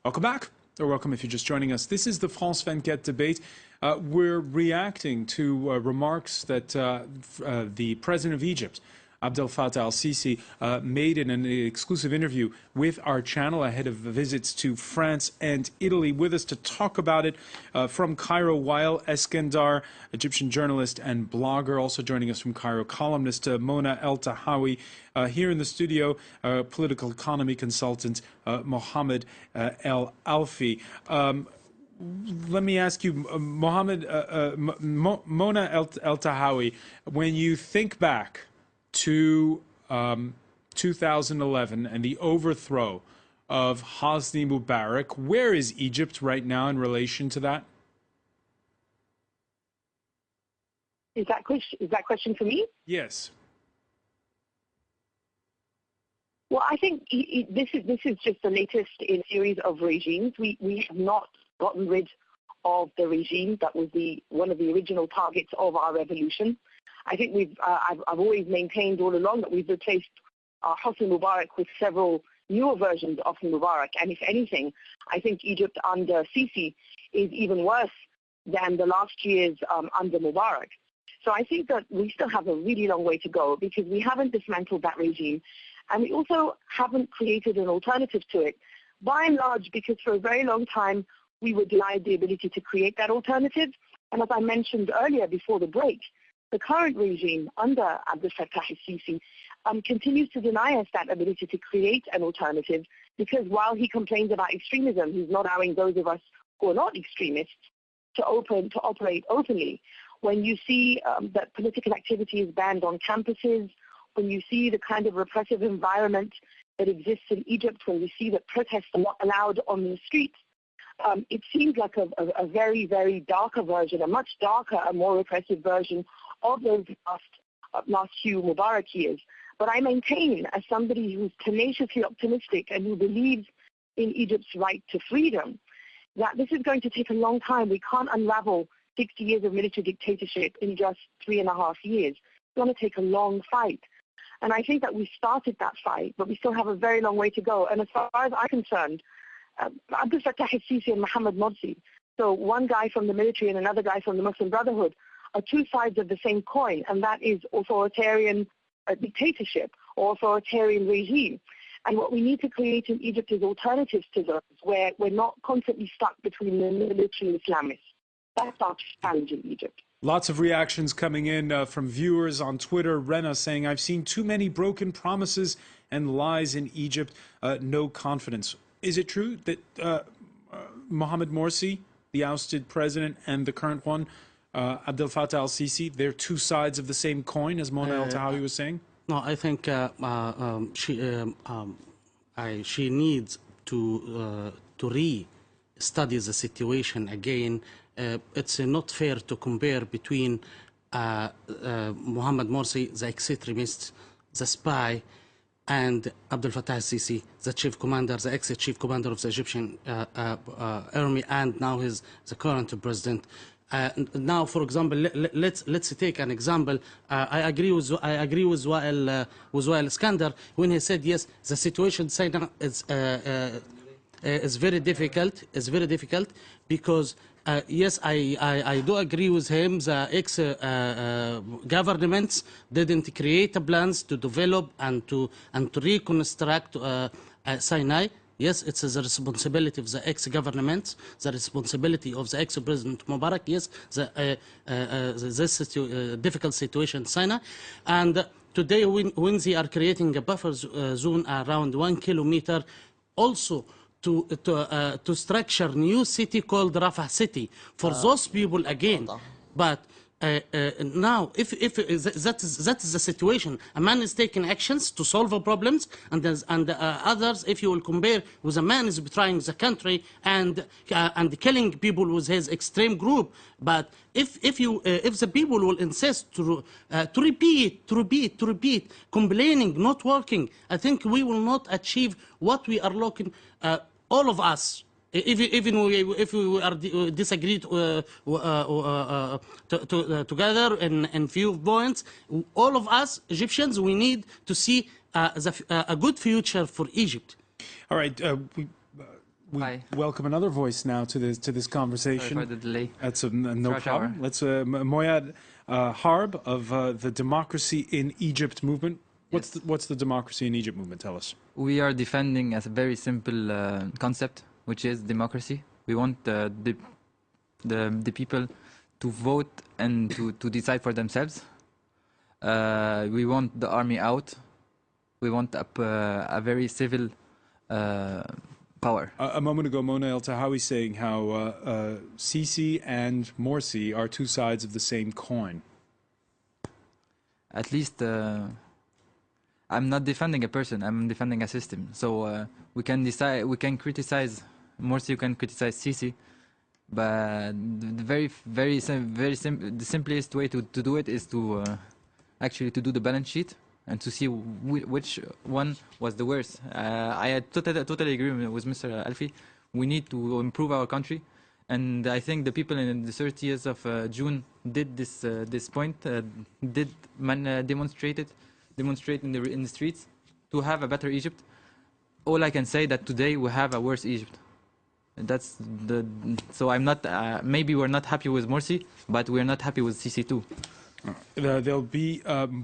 Welcome back, or welcome if you're just joining us. This is the France 24 debate. We're reacting to remarks that the president of Egypt, Abdel Fattah al-Sisi, made in an exclusive interview with our channel ahead of visits to France and Italy. With us to talk about it from Cairo, Wael Eskandar, Egyptian journalist and blogger. Also joining us from Cairo, columnist Mona El-Tahawi. Here in the studio, political economy consultant Mohamed Elalfy. Let me ask you, Mohamed, Mona El-Tahawi, when you think back to 2011 and the overthrow of Hosni Mubarak, where is Egypt right now in relation to that? Is that question for me? Yes. Well, I think this is just the latest in a series of regimes. We have not gotten rid of the regime that was one of the original targets of our revolution. I think I've always maintained all along that we've replaced Hosni Mubarak with several newer versions of Hosni Mubarak. And if anything, I think Egypt under Sisi is even worse than the last years under Mubarak. So I think that we still have a really long way to go because we haven't dismantled that regime. And we also haven't created an alternative to it, by and large, because for a very long time, we were denied the ability to create that alternative. And as I mentioned earlier before the break, the current regime under Abdel Fattah al-Sisi continues to deny us that ability to create an alternative because while he complains about extremism, he's not allowing those of us who are not extremists to operate openly. When you see that political activity is banned on campuses, when you see the kind of repressive environment that exists in Egypt, when you see that protests are not allowed on the streets, it seems like a very, very darker version, a much darker and more repressive version of those last few Mubarak years. But I maintain, as somebody who's tenaciously optimistic and who believes in Egypt's right to freedom, that this is going to take a long time. We can't unravel 60 years of military dictatorship in just 3.5 years. It's going to take a long fight. And I think that we started that fight, but we still have a very long way to go. And as far as I'm concerned, Abdel Fattah al-Sisi and Mohamed Morsi, so one guy from the military and another guy from the Muslim Brotherhood, are two sides of the same coin, and that is authoritarian dictatorship or authoritarian regime. And what we need to create in Egypt is alternatives to those, where we're not constantly stuck between the military and Islamists. That's our challenge in Egypt. Lots of reactions coming in from viewers on Twitter. Rena saying, I've seen too many broken promises and lies in Egypt. No confidence. Is it true that Mohamed Morsi, the ousted president, and the current one, Abdel Fattah al-Sisi, they're two sides of the same coin, as Mona El-Tahawi was saying? No, I think she needs to re-study the situation again. It's not fair to compare between Mohamed Morsi, the extremist, the spy, and Abdel Fattah al-Sisi, the chief commander, the ex-chief commander of the Egyptian army, and now he's the current president. Now, for example, let's take an example. I agree with Wael Eskandar when he said yes, the situation in Sinai is very difficult. It's very difficult because yes, I do agree with him. The ex-governments didn't create plans to develop and to reconstruct Sinai. Yes, it's the responsibility of the ex-government, the responsibility of the ex-president Mubarak. Yes, this difficult situation in Sinai. And today, when they are creating a buffer zone around 1 kilometer, also to structure new city called Rafah City for those people again. But now, if that is the situation, a man is taking actions to solve problems, and others, if you will compare with a man is betraying the country and killing people with his extreme group. But if the people will insist to repeat, complaining, not working, I think we will not achieve what we are looking. All of us. Even if we are disagreed together in few points, all of us Egyptians, we need to see a good future for Egypt. All right, Hi. welcome another voice now to this conversation. Sorry for the delay. That's no Rush problem. hour. Let's Mohamed Harb of the Democracy in Egypt movement. What's the Democracy in Egypt movement? Tell us. We are defending a very simple concept, which is democracy. We want the people to vote and to decide for themselves. We want the army out. We want a very civil power. A moment ago, Mona El Tahawi saying how Sisi and Morsi are two sides of the same coin. At least I'm not defending a person. I'm defending a system. So we can decide. We can criticize Morsi. You can criticize Sisi. But the simplest way to do it is to actually to do the balance sheet and to see which one was the worst. I totally agree with Mr. Elalfy. We need to improve our country, and I think the people in the 30th of June did this point, demonstrate in the streets to have a better Egypt. All I can say that today we have a worse Egypt. That's so I'm not. Maybe we're not happy with Morsi, but we're not happy with Sisi too. There'll be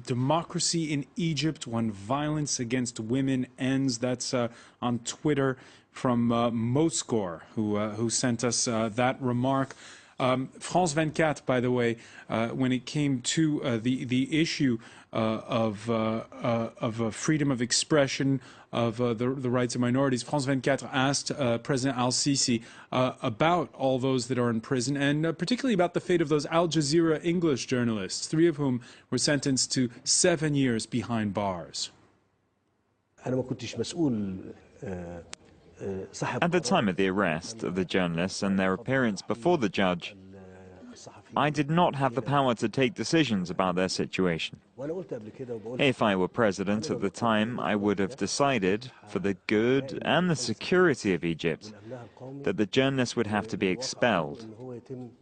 democracy in Egypt when violence against women ends. That's on Twitter from Moskor, who sent us that remark. France 24, by the way, when it came to the issue of freedom of expression, of the rights of minorities, France 24 asked President al-Sisi about all those that are in prison, and particularly about the fate of those Al Jazeera English journalists, 3 of whom were sentenced to 7 years behind bars. At the time of the arrest of the journalists and their appearance before the judge, I did not have the power to take decisions about their situation. If I were president at the time, I would have decided, for the good and the security of Egypt, that the journalists would have to be expelled.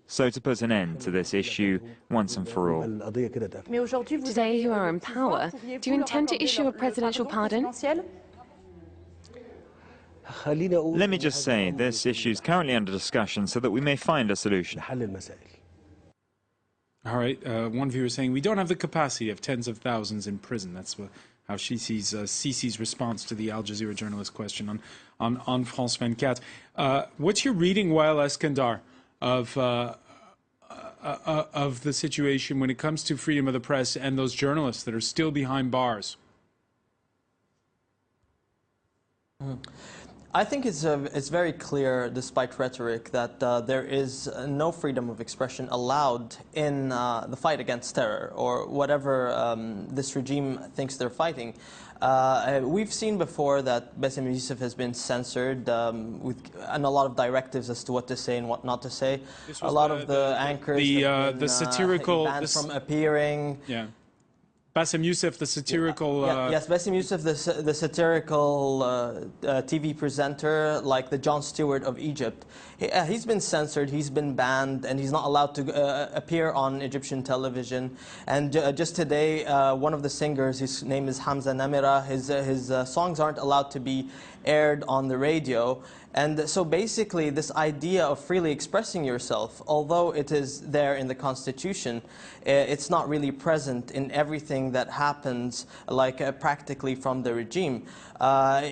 So to put an end to this issue once and for all. Today you are in power. Do you intend to issue a presidential pardon? Let me just say, this issue is currently under discussion so that we may find a solution. All right, one viewer saying, we don't have the capacity of tens of thousands in prison. That's how she sees Sisi's response to the Al Jazeera journalist question on France 24. What's your reading, Wael Eskandar, of the situation when it comes to freedom of the press and those journalists that are still behind bars? I think it's very clear, despite rhetoric, that there is no freedom of expression allowed in the fight against terror, or whatever this regime thinks they're fighting. We've seen before that Bassem Youssef has been censored and a lot of directives as to what to say and what not to say. A lot of the anchors have been the satirical banned from appearing. Yeah. Bassem Youssef, the satirical... Yes, Bassem Youssef, the satirical TV presenter, like the Jon Stewart of Egypt. He's been censored, he's been banned, and he's not allowed to appear on Egyptian television. And just today, one of the singers, his name is Hamza Namira, his songs aren't allowed to be aired on the radio. And so basically this idea of freely expressing yourself, although it is there in the Constitution, it's not really present in everything that happens, like practically from the regime,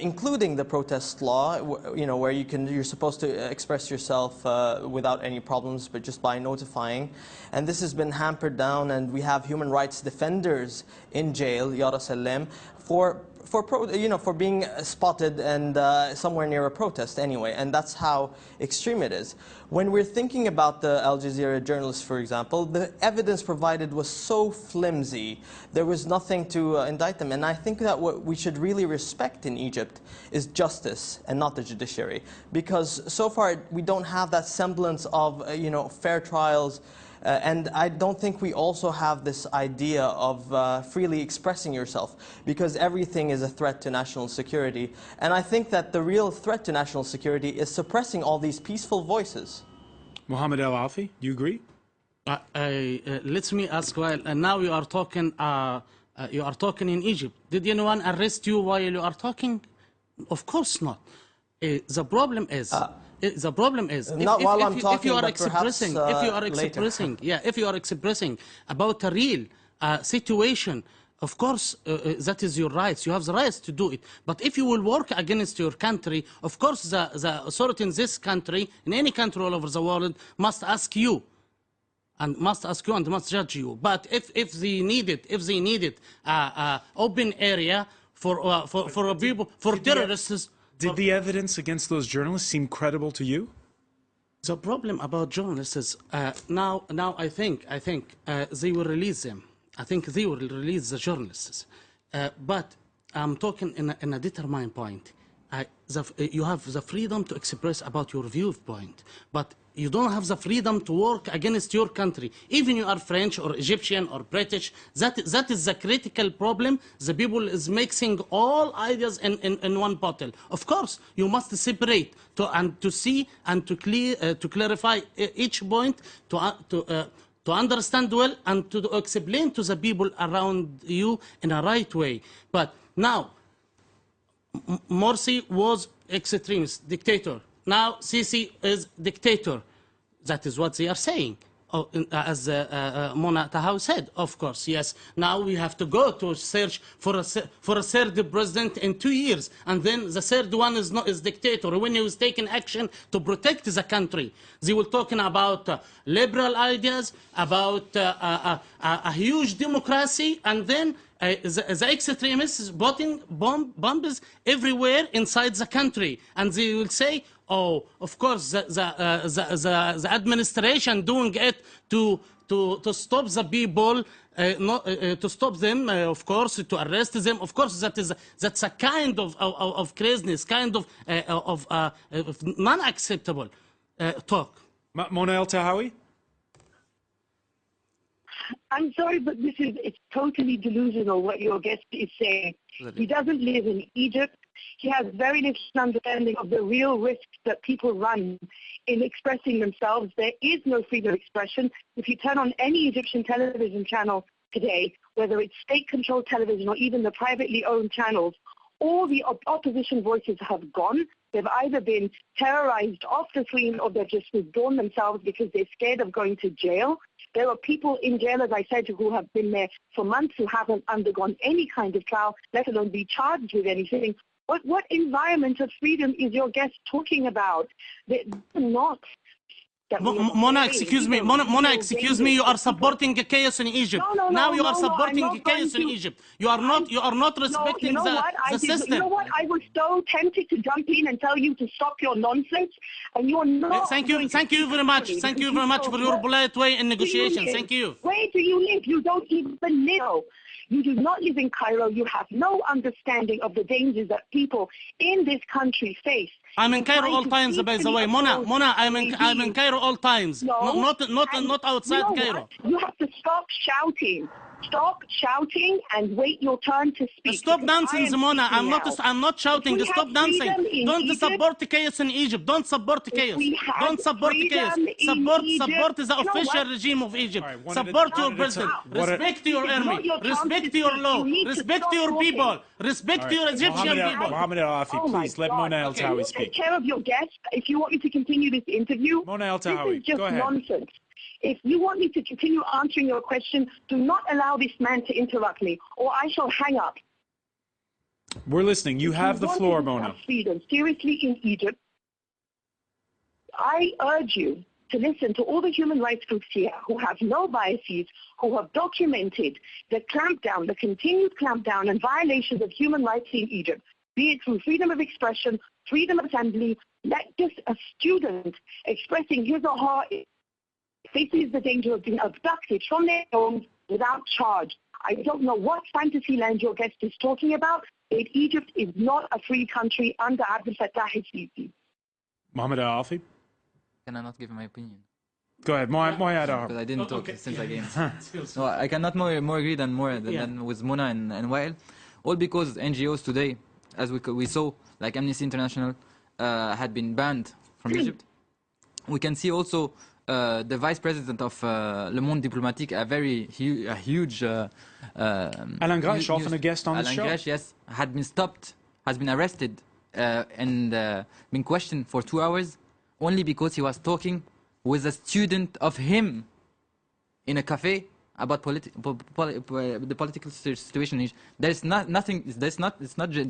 including the protest law, where you're supposed to express yourself without any problems, but just by notifying. And this has been hampered down, and we have human rights defenders in jail, Ya Salem, for being spotted and somewhere near a protest anyway, and that's how extreme it is. When we're thinking about the Al Jazeera journalists, for example, the evidence provided was so flimsy, there was nothing to indict them. And I think that what we should really respect in Egypt is justice and not the judiciary, because so far we don't have that semblance of fair trials. And I don't think we also have this idea of freely expressing yourself, because everything is a threat to national security. And I think that the real threat to national security is suppressing all these peaceful voices. Mohamed Elalfy, do you agree? Let me ask, now you are talking in Egypt. Did anyone arrest you while you are talking? Of course not. The problem is, Not while I'm talking, if you are but perhaps expressing, later. if you are expressing about a real situation, of course, that is your rights. You have the rights to do it. But if you will work against your country, of course, the authority in this country, in any country all over the world, must ask you. And must judge you. But if they needed open area for people, for terrorists. Did the evidence against those journalists seem credible to you? The problem about journalists is now I think they will release them. I think they will release the journalists. But I'm talking in a determined point. You have the freedom to express about your viewpoint, but you don't have the freedom to work against your country. Even you are French or Egyptian or British, that is the critical problem. The people is mixing all ideas in one bottle. Of course, you must separate to see and to clarify each point, to understand well and to explain to the people around you in a right way. But now, Morsi was extremist, dictator. Now Sisi is dictator. That is what they are saying. As Mona Tahaw said, of course, yes. Now we have to go to search for a third president in 2 years, and then the third one is dictator. When he was taking action to protect the country, they were talking about liberal ideas, about a huge democracy, and then the extremists putting bombs everywhere inside the country, and they will say, oh, of course, the administration doing it to stop the people, to stop them, of course, to arrest them. Of course, that's a kind of craziness, kind of non-acceptable talk. Mona El-Tahawy? I'm sorry, but it's totally delusional what your guest is saying. He doesn't live in Egypt. He has very little understanding of the real risks that people run in expressing themselves. There is no freedom of expression. If you turn on any Egyptian television channel today, whether it's state-controlled television or even the privately owned channels, all the opposition voices have gone. They've either been terrorized off the screen or they've just withdrawn themselves because they're scared of going to jail. There are people in jail, as I said, who have been there for months who haven't undergone any kind of trial, let alone be charged with anything. What environment of freedom is your guest talking about? They're not. Mona, excuse me. Mona, excuse me. You are supporting chaos in Egypt. Now you are supporting chaos in Egypt. You are not respecting the system. You know what? I was so tempted to jump in and tell you to stop your nonsense, and you are not. Thank you very much. Thank you very much for your polite way in negotiation. Thank you. Where do you live? You don't even live. You do not live in Cairo. You have no understanding of the dangers that people in this country face. I'm in Cairo all times, by the way. Mona, I'm in Cairo all times. Not outside Cairo. You have to stop shouting. Stop shouting and wait your turn to speak. Stop dancing, Mona. I'm not shouting. Stop dancing. Don't support chaos in Egypt. Don't support chaos. Don't support chaos. Support the official regime of Egypt. Support your president. Respect your army. Respect your law. Respect your people. Respect your Egyptian people. Mohamed Elalfy, please let Mona El-Tahawy speak. Take care of your guest. If you want me to continue this interview, Mona El-Tahawy, this is just go ahead. nonsense. If you want me to continue answering your question, do not allow this man to interrupt me, or I shall hang up. We're listening. You have the floor, Mona. Freedom seriously in Egypt. I urge you to listen to all the human rights groups here who have no biases, who have documented the clampdown, the continued clampdown and violations of human rights in Egypt, be it through freedom of expression, freedom of assembly, not just a student expressing his or her faces the danger of being abducted from their homes without charge. I don't know what fantasy land your guest is talking about, but Egypt is not a free country under Abdel Fattah al-Sisi. Mohamed Elalfy? Can I not give my opinion? Go ahead, Mohamed Because I didn't talk since I came. No, I cannot more agree than with Mona and Wael. All because NGOs today, as we saw, like Amnesty International, had been banned from Egypt. We can see also the vice president of Le Monde Diplomatique, a huge... Alain Grèche, often a guest on the show. Alain Grèche, yes, had been stopped, has been arrested been questioned for 2 hours only because he was talking with a student of him in a cafe about the political situation. There's nothing. It's not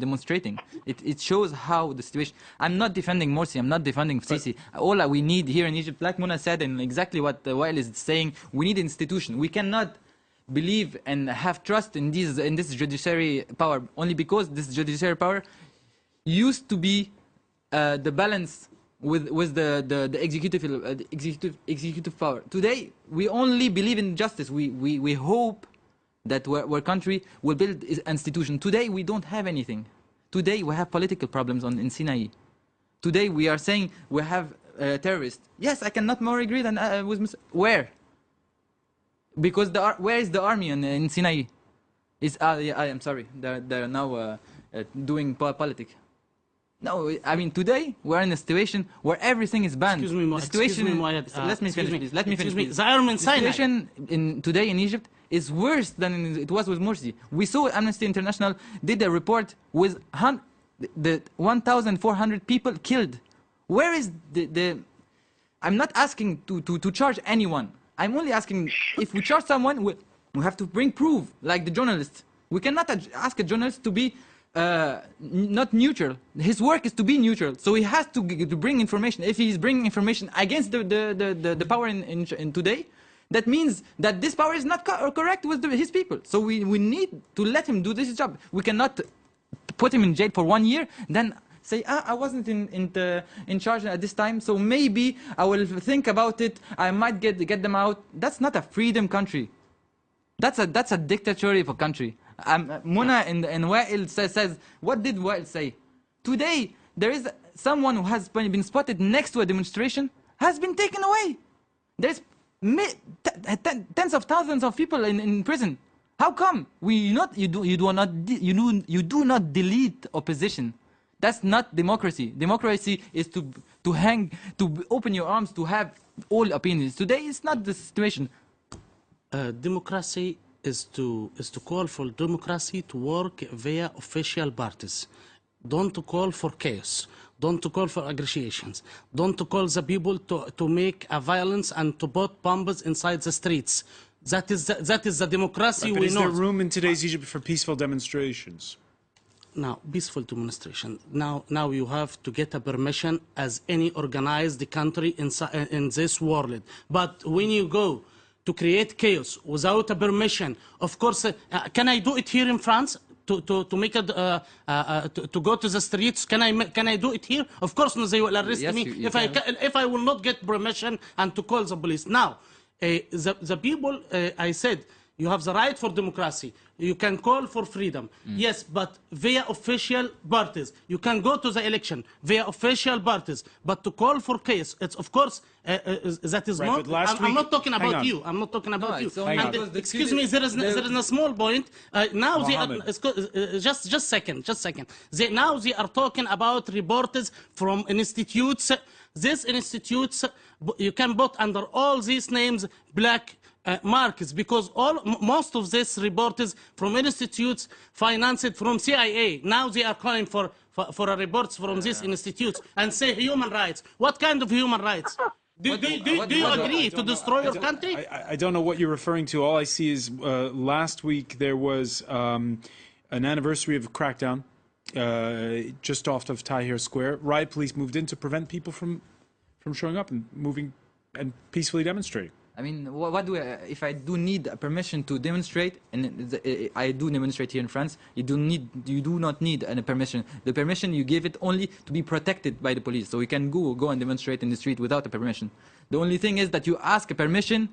demonstrating. It shows how the situation. I'm not defending Morsi. I'm not defending Sisi. All we need here in Egypt, like Mona said, and exactly what Wael is saying, we need institution. We cannot believe and have trust in this judiciary power only because this judiciary power used to be the balance with the executive power. Today we only believe in justice. We hope that our country will build an institution. Today we don't have anything. Today we have political problems in Sinai. Today we are saying we have terrorists. Yes, I cannot more agree than with where. Because where is the army in Sinai? I am sorry. They're now doing politics. No, I mean today we're in a situation where everything is banned. Excuse me, let me finish, please. Let me finish, please. The situation today in Egypt is worse than it was with Morsi. We saw Amnesty International did a report with 1,400 people killed. Where is the? I'm not asking to charge anyone. I'm only asking if we charge someone, we have to bring proof, like the journalist. We cannot ask a journalist to be not neutral. His work is to be neutral, so he has to bring information. If he is bringing information against the power in today, that means that this power is not correct with his people. So we need to let him do this job. We cannot put him in jail for 1 year, then say, I wasn't in charge at this time, so maybe I will think about it. I might get them out. That's not a freedom country. That's a dictatorship of a country. Mona and Wael says, what did Wael say? Today, there is someone who has been spotted next to a demonstration, has been taken away. There's tens of thousands of people in prison. How come you do not delete opposition? That's not democracy. Democracy is to open your arms to have all opinions. Today, it's not the situation. Democracy is to call for democracy to work via official parties. Don't call for chaos. Don't call for aggressions. Don't call the people to make a violence and to put bombs inside the streets. That is the democracy we know. Is there room in today's Egypt for peaceful demonstrations? Now, peaceful demonstration. Now you have to get a permission as any organized country in this world. But when you go to create chaos without a permission, of course, can I do it here in France? To make it to go to the streets? Can I do it here? Of course, no, they will arrest me if I will not get permission and to call the police. Now, the people, I said, you have the right for democracy. You can call for freedom. Yes, but via official parties. You can go to the election via official parties. But to call for chaos, it's of course, that is right, not... I'm not talking about you. I'm not talking about you. And, excuse me, there is a small point. Now they are... Just second. Now they are talking about reporters from institutes. These institutes, you can put under all these names black marks, because most of these reporters from institutes financed from CIA. Now they are calling for reports from these institutes and say human rights. What kind of human rights? Do you agree to destroy your country? I don't know what you're referring to. All I see is last week there was an anniversary of Crackdown just off of Tahrir Square. Riot police moved in to prevent people from showing up and moving and peacefully demonstrating. I mean, what do if I do need a permission to demonstrate, and I do demonstrate here in France, you do not need a permission. The permission you give it only to be protected by the police, so you can go and demonstrate in the street without a permission. The only thing is that you ask a permission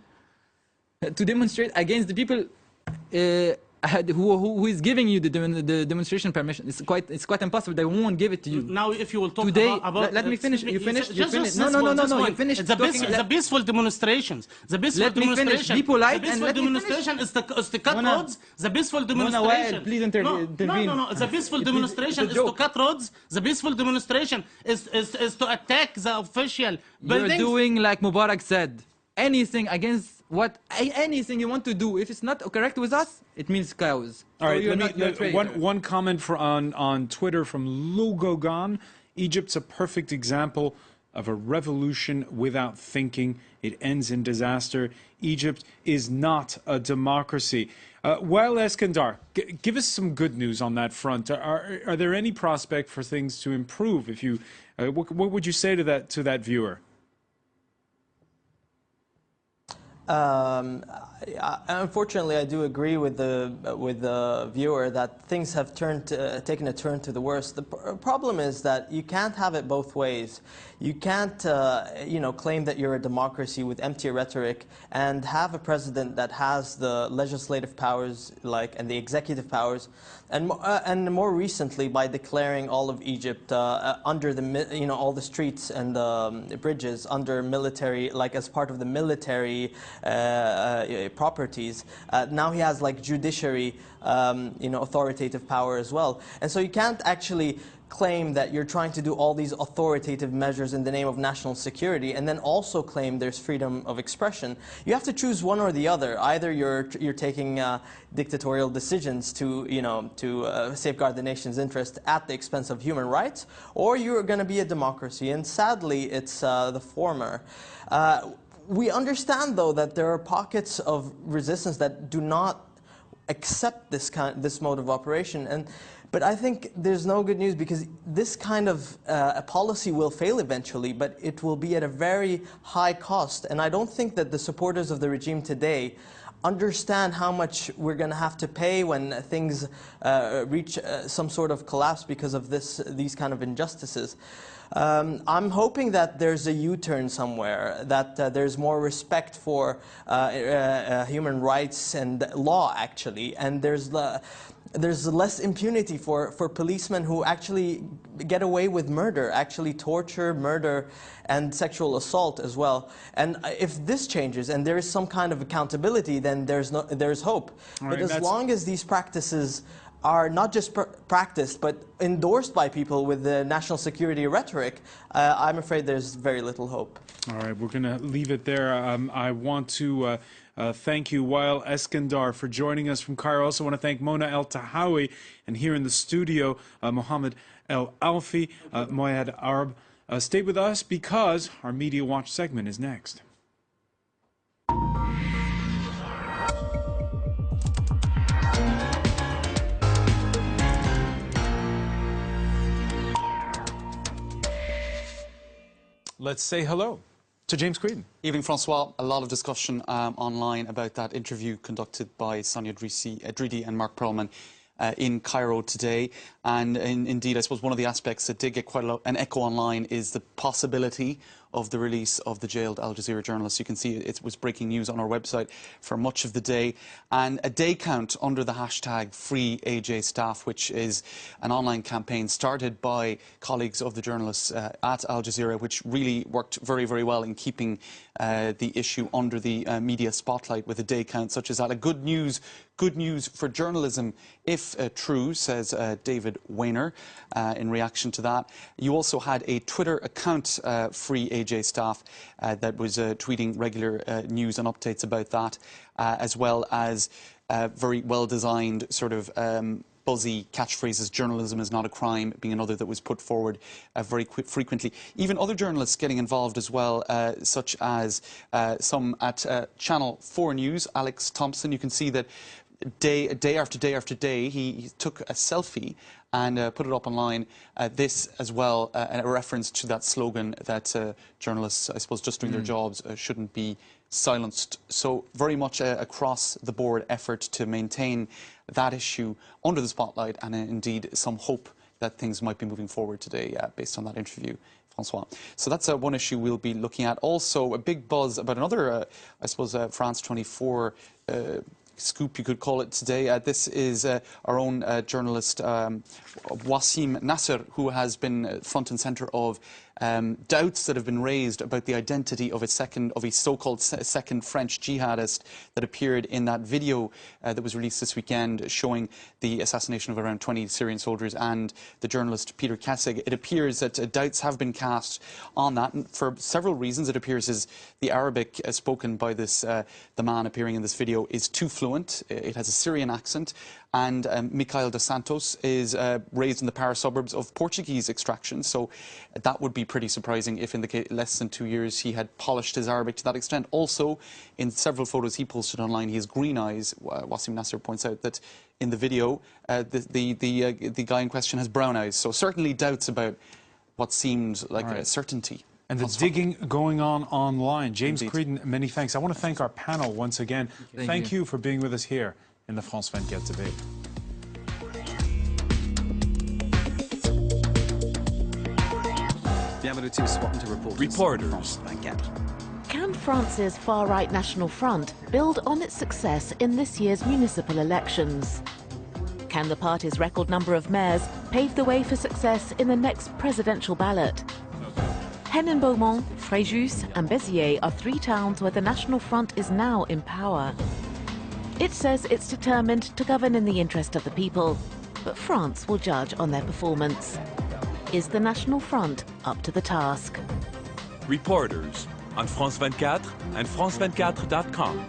to demonstrate against the people who is giving you the demonstration permission. It's quite impossible. They won't give it to you. Now, if you will talk today, about let me finish. You finish. No. You finish. The peaceful demonstrations. The peaceful demonstration. Be polite. The peaceful demonstration is to cut roads. The peaceful demonstration. Please intervene. No. The peaceful demonstration is to cut roads. The peaceful demonstration is to attack the official buildings. You're doing like Mubarak said. Anything against anything you want to do, if it's not correct with us, it means chaos. All right, So one comment on Twitter from Lugogan. Egypt's a perfect example of a revolution without thinking. It ends in disaster. Egypt is not a democracy. Well, Eskandar, give us some good news on that front. Are there any prospect for things to improve? If you, what would you say to that viewer? Unfortunately, I do agree with the viewer that things have taken a turn to the worse. The problem is that you can't have it both ways. You can't, claim that you're a democracy with empty rhetoric and have a president that has the legislative powers, and the executive powers, and more recently by declaring all of Egypt under the, all the streets and the bridges under military, as part of the military properties. Now he has judiciary, authoritative power as well. And so you can't actually claim that you're trying to do all these authoritative measures in the name of national security and then also claim there's freedom of expression. You have to choose one or the other. Either you're taking dictatorial decisions to safeguard the nation's interest at the expense of human rights, or you're going to be a democracy. And sadly, it's the former. We understand, though, that there are pockets of resistance that do not accept this mode of operation. But I think there's no good news, because this kind of a policy will fail eventually, but it will be at a very high cost. And I don't think that the supporters of the regime today understand how much we're going to have to pay when things reach some sort of collapse because of these kind of injustices. I'm hoping that there's a U-turn somewhere, that there's more respect for human rights and law, actually, and there's less impunity for policemen who actually get away with murder, actually torture, murder, and sexual assault as well. And if this changes and there is some kind of accountability, then there's hope. But as long as these practices are not just practiced, but endorsed by people with the national security rhetoric, I'm afraid there's very little hope. All right, we're going to leave it there. I want to thank you, Wael Eskandar, for joining us from Cairo. I also want to thank Mona El Tahawi, and here in the studio, Mohamed Elalfy, Moayed Arab. Stay with us, because our Media Watch segment is next. Let's say hello to James Creedon. Evening, Francois. A lot of discussion online about that interview conducted by Sonia Dridi and Mark Perlman in Cairo today. And indeed, I suppose one of the aspects that did get quite an echo online is the possibility of the release of the jailed Al Jazeera journalist. You can see it was breaking news on our website for much of the day. And a day count under the hashtag Free AJ Staff, which is an online campaign started by colleagues of the journalists at Al Jazeera, which really worked very, very well in keeping the issue under the media spotlight with a day count such as that. Good news for journalism, if true, says David Weiner in reaction to that. You also had a Twitter account, Free AJ Staff, that was tweeting regular news and updates about that, as well as very well-designed sort of buzzy catchphrases. Journalism is not a crime being another that was put forward very frequently. Even other journalists getting involved as well, such as some at Channel 4 News, Alex Thompson. You can see that day after day after day, he took a selfie and put it up online. This as well, a reference to that slogan that journalists, I suppose, just doing their jobs shouldn't be silenced. So very much across the board effort to maintain that issue under the spotlight, and indeed some hope that things might be moving forward today based on that interview, Francois. So that's one issue we'll be looking at. Also, a big buzz about another, I suppose, France 24 scoop, you could call it today. This is our own journalist, Wassim Nasser, who has been front and centre of doubts that have been raised about the identity of a so-called second French jihadist that appeared in that video that was released this weekend showing the assassination of around 20 Syrian soldiers and the journalist Peter Kassig. It appears that doubts have been cast on that, and for several reasons. It appears as the Arabic spoken by this the man appearing in this video is too fluent. It has a Syrian accent, and Michael dos Santos is raised in the Paris suburbs of Portuguese extraction, so that would be pretty surprising if in less than 2 years he had polished his Arabic to that extent. Also, in several photos he posted online, he has green eyes. Wasim Nasser points out that in the video, the guy in question has brown eyes, so certainly doubts about what seemed like a certainty. And the digging going on online. James Creedon, many thanks. I want to thank our panel once again. Thank you for being with us here in the France 24 debate. Reporters. Can France's far-right National Front build on its success in this year's municipal elections? Can the party's record number of mayors pave the way for success in the next presidential ballot? Henin-Beaumont, Fréjus and Béziers are 3 towns where the National Front is now in power. It says it's determined to govern in the interest of the people, but France will judge on their performance. Is the National Front up to the task? Reporters on France 24 and France24.com.